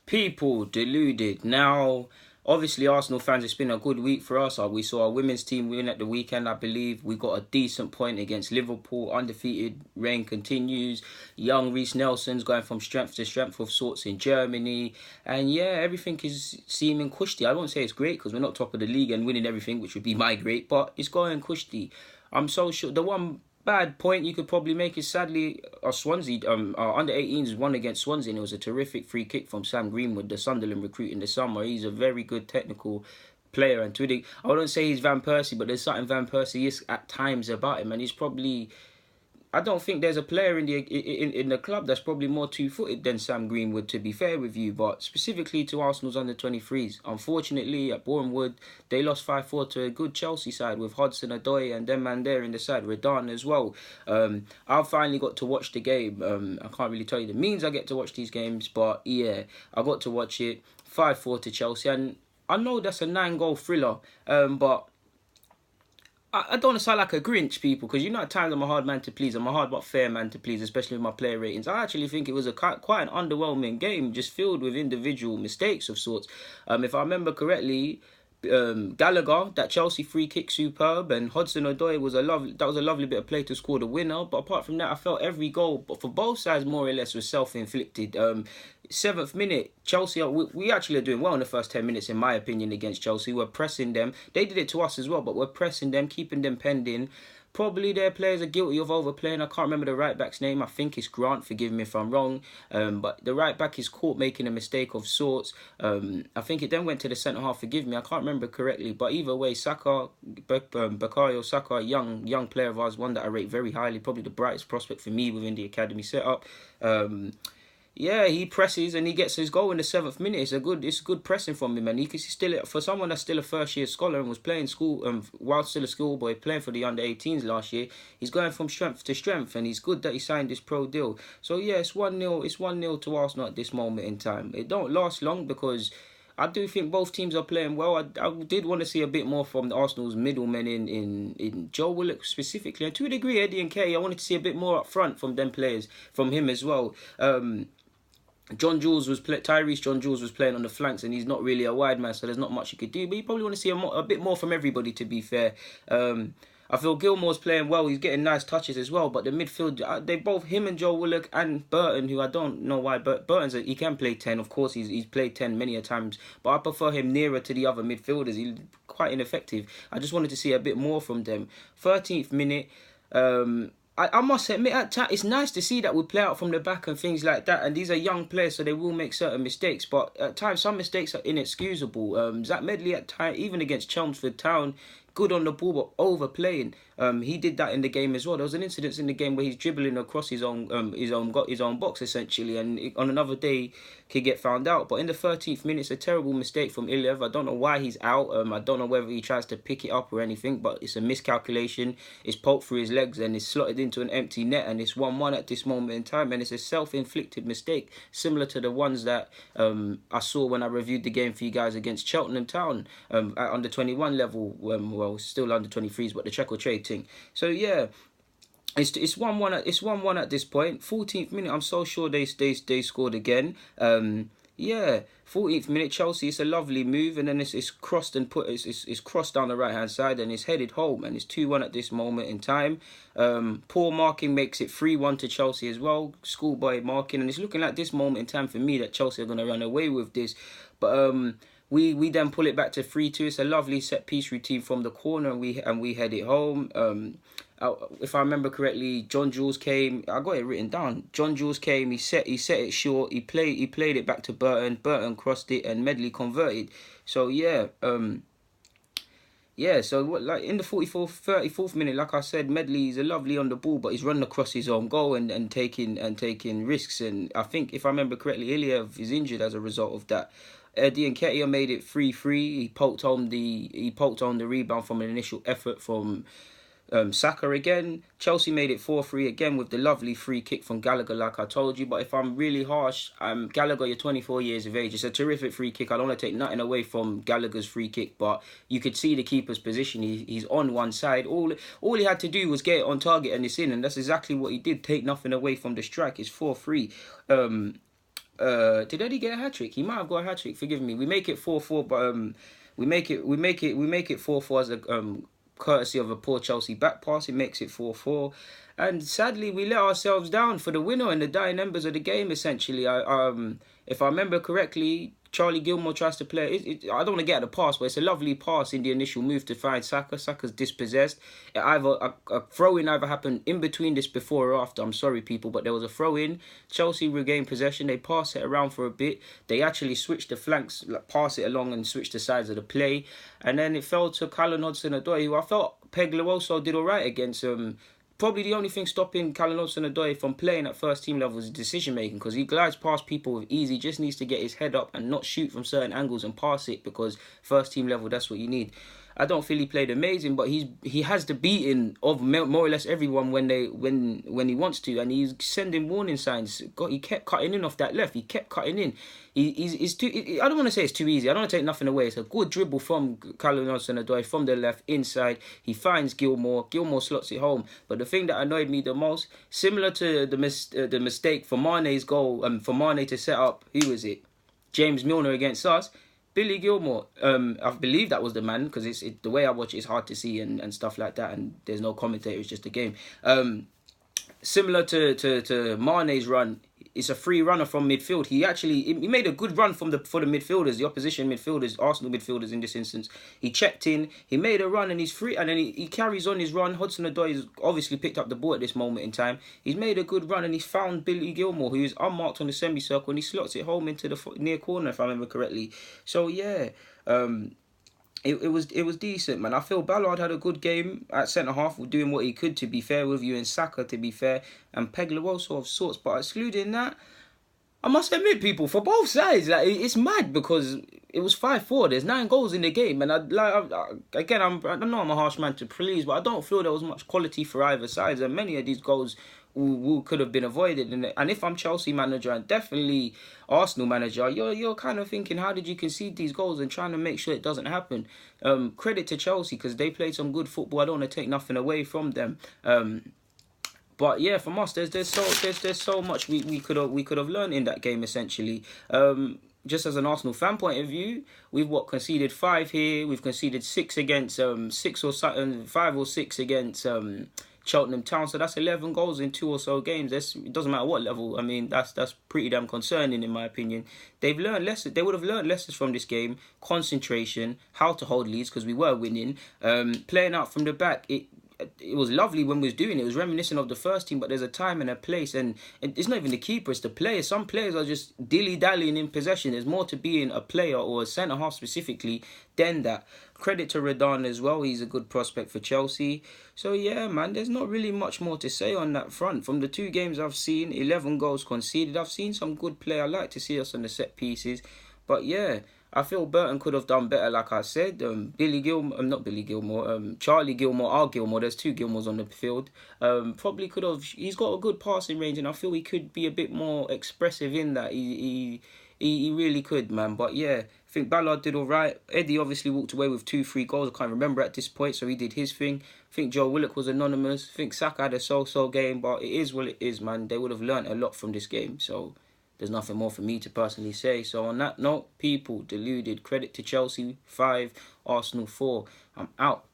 People deluded. Now, obviously, Arsenal fans, it's been a good week for us. We saw our women's team win at the weekend, I believe. We got a decent point against Liverpool. Undefeated reign continues. Young Reece Nelson's going from strength to strength of sorts in Germany. And yeah, everything is seeming cushy. I won't say it's great because we're not top of the league and winning everything, which would be my great, but it's going cushy. I'm so sure. The one bad point you could probably make is sadly our Swansea our under 18s won against Swansea, and it was a terrific free kick from Sam Greenwood, the Sunderland recruit in the summer. He's a very good technical player, and I wouldn't say he's Van Persie, but there's something Van Persie is at times about him, and he's probably, I don't think there's a player in the club that's probably more two-footed than Sam Greenwood, to be fair with you. But specifically to Arsenal's under-23s, unfortunately at Bournemouth, they lost 5-4 to a good Chelsea side with Hudson-Odoi and them man there in the side, Redan as well. I finally got to watch the game. I can't really tell you the means I get to watch these games, but yeah, I got to watch it. 5-4 to Chelsea, and I know that's a 9-goal thriller, but I don't want to sound like a Grinch, people, because you know at times I'm a hard man to please. I'm a hard but fair man to please, especially with my player ratings. I actually think it was quite an underwhelming game, just filled with individual mistakes of sorts. If I remember correctly, Gallagher, that Chelsea free kick, superb, and Hudson-Odoi was a lovely bit of play to score the winner. But apart from that, I felt every goal, but for both sides more or less, was self-inflicted. 7th minute, Chelsea, we actually are doing well in the first 10 minutes, in my opinion, against Chelsea. We're pressing them. They did it to us as well, but we're pressing them, keeping them pending. Probably their players are guilty of overplaying. I can't remember the right back's name. I think it's Grant. Forgive me if I'm wrong. But the right back is caught making a mistake of sorts. I think it then went to the centre half. Forgive me, I can't remember correctly. But either way, Saka, Bukayo Saka, young player of ours, one that I rate very highly, probably the brightest prospect for me within the academy setup. Yeah, he presses and he gets his goal in the 7th minute. It's good pressing from him, and he's still, for someone that's still a first year scholar and was playing school while still a schoolboy, playing for the under 18s last year. He's going from strength to strength, and he's good that he signed this pro deal. So yeah, it's 1-0. It's 1-0 to Arsenal at this moment in time. It don't last long because I do think both teams are playing well. I did want to see a bit more from the Arsenal's middlemen in Joe Willock specifically, and to a degree Eddie and Kay. I wanted to see a bit more up front from them players, from him as well. Tyrese John Jules was playing on the flanks, and he's not really a wide man, so there's not much he could do. But you probably want to see a bit more from everybody, to be fair. I feel Gilmore's playing well. He's getting nice touches as well. But the midfield, they both, him and Joe Willock and Burton, who I don't know why, but he can play 10. Of course, he's played 10 many a times. But I prefer him nearer to the other midfielders. He's quite ineffective. I just wanted to see a bit more from them. 13th minute. I must admit, at times, it's nice to see that we play out from the back and things like that. And these are young players, so they will make certain mistakes. But at times, some mistakes are inexcusable. Zach Medley, at times, even against Chelmsford Town, good on the ball, but overplaying. He did that in the game as well. There was an incident in the game where he's dribbling across his own box essentially, and on another day could get found out. But in the 13th minute, it's a terrible mistake from Iliev. I don't know why he's out. I don't know whether he tries to pick it up or anything, but it's a miscalculation. It's poked through his legs and it's slotted into an empty net, and it's 1-1 at this moment in time. And it's a self-inflicted mistake, similar to the ones that I saw when I reviewed the game for you guys against Cheltenham Town at under 21 level. Well, still under 23s, but the check or trade thing. So yeah, it's 1-1 at this point. 14th minute, I'm so sure they scored again. Yeah, 14th minute, Chelsea. It's a lovely move, and then it's crossed and it's crossed down the right hand side, and it's headed home, and it's 2-1 at this moment in time. Poor marking makes it 3-1 to Chelsea as well. Schoolboy marking, and it's looking like this moment in time for me that Chelsea are going to run away with this, but we then pull it back to 3-2. It's a lovely set piece routine from the corner, and we head it home. If I remember correctly, John Jules came. I got it written down. John Jules came. He set it short. He played it back to Burton. Burton crossed it, and Medley converted. So yeah. So like in the 34th minute, like I said, Medley is a lovely on the ball, but he's running across his own goal and taking risks. And I think if I remember correctly, Iliev is injured as a result of that. Eddie Nketiah made it 3-3. He poked on the rebound from an initial effort from Saka again. Chelsea made it 4-3 again with the lovely free kick from Gallagher, like I told you. But if I'm really harsh, Gallagher, you're 24 years of age. It's a terrific free kick. I don't want to take nothing away from Gallagher's free kick, but you could see the keeper's position. He's on one side. All he had to do was get it on target and it's in, and that's exactly what he did. Take nothing away from the strike. It's 4-3. Did Eddie get a hat trick? He might have got a hat trick. Forgive me. We make it 4-4, but we make it 4-4 as a courtesy of a poor Chelsea back pass. It makes it 4-4, and sadly we let ourselves down for the winner in the dying embers of the game. Essentially, if I remember correctly, Charlie Gilmore tries to play. I don't want to get at the pass, but it's a lovely pass in the initial move to find Saka. Saka's dispossessed. A throw-in either happened in between this before or after. I'm sorry, people, but there was a throw-in. Chelsea regained possession. They pass it around for a bit. They actually switched the flanks, pass it along and switch the sides of the play. And then it fell to Callum Hudson-Odoi, who I felt Peg Lawoso did all right against. Probably the only thing stopping Callum Hudson-Odoi from playing at first team level is decision making, because he glides past people with ease. He just needs to get his head up and not shoot from certain angles and pass it, because first team level, that's what you need. I don't feel he played amazing, but he has the beating of more or less everyone when he wants to, and he's sending warning signs. He kept cutting in off that left. He kept cutting in. He's too. I don't want to say it's too easy. I don't want to take nothing away. It's a good dribble from Callum Hudson-Odoi from the left inside. He finds Gilmore. Gilmore slots it home. But the thing that annoyed me the most, similar to the mistake for Mane's goal, for Mane to set up, who was it? James Milner against us. Billy Gilmore, I believe that was the man, because the way I watch it, it's hard to see and stuff like that, and there's no commentator, it's just a game. Similar to Mane's run, it's a free runner from midfield. He made a good run for the midfielders, the opposition midfielders, Arsenal midfielders in this instance. He checked in, he made a run, and he's free, and then he carries on his run. Hudson-Odoi has obviously picked up the ball at this moment in time. He's made a good run, and he's found Billy Gilmore, who is unmarked on the semicircle, and he slots it home into the near corner, if I remember correctly. So yeah, It was decent, man. I feel Ballard had a good game at centre-half, doing what he could, to be fair, with you and Saka, to be fair, and Peg Lawoso of sorts. But excluding that, I must admit, people, for both sides, like, it's mad, because it was 5-4. There's 9 goals in the game, and I know I'm a harsh man to please, but I don't feel there was much quality for either sides, and many of these goals could have been avoided. And if I'm Chelsea manager, and definitely Arsenal manager, you're kind of thinking, how did you concede these goals, and trying to make sure it doesn't happen. Credit to Chelsea, because they played some good football. I don't want to take nothing away from them. But yeah, from us, there's so much we could have learned in that game, essentially. Just as an Arsenal fan point of view, we've conceded 5 here. We've conceded 6 against 5 or 6 against Cheltenham Town. So that's 11 goals in 2 or so games. It doesn't matter what level. I mean, that's pretty damn concerning in my opinion. They've learned lessons. They would have learned lessons from this game. Concentration, how to hold leads, because we were winning. Playing out from the back, it was lovely when we was doing it. It was reminiscent of the first team, but there's a time and a place, and it's not even the keeper, it's the players. Some players are just dilly-dallying in possession. There's more to being a player, or a centre-half specifically, than that. Credit to Redan as well. He's a good prospect for Chelsea. So yeah, man, there's not really much more to say on that front. From the 2 games I've seen, 11 goals conceded. I've seen some good play. I like to see us on the set pieces. But yeah, I feel Burton could have done better, like I said. Charlie Gilmore, our Gilmore. There's 2 Gilmores on the field. Probably could have. He's got a good passing range, and I feel he could be a bit more expressive in that. He really could, man. But yeah, I think Ballard did all right. Eddie obviously walked away with 2, 3 goals. I can't remember at this point, so he did his thing. I think Joe Willock was anonymous. I think Saka had a so-so game, but it is what it is, man. They would have learnt a lot from this game, so there's nothing more for me to personally say. So on that note, people, deluded. Credit to Chelsea, 5, Arsenal 4. I'm out.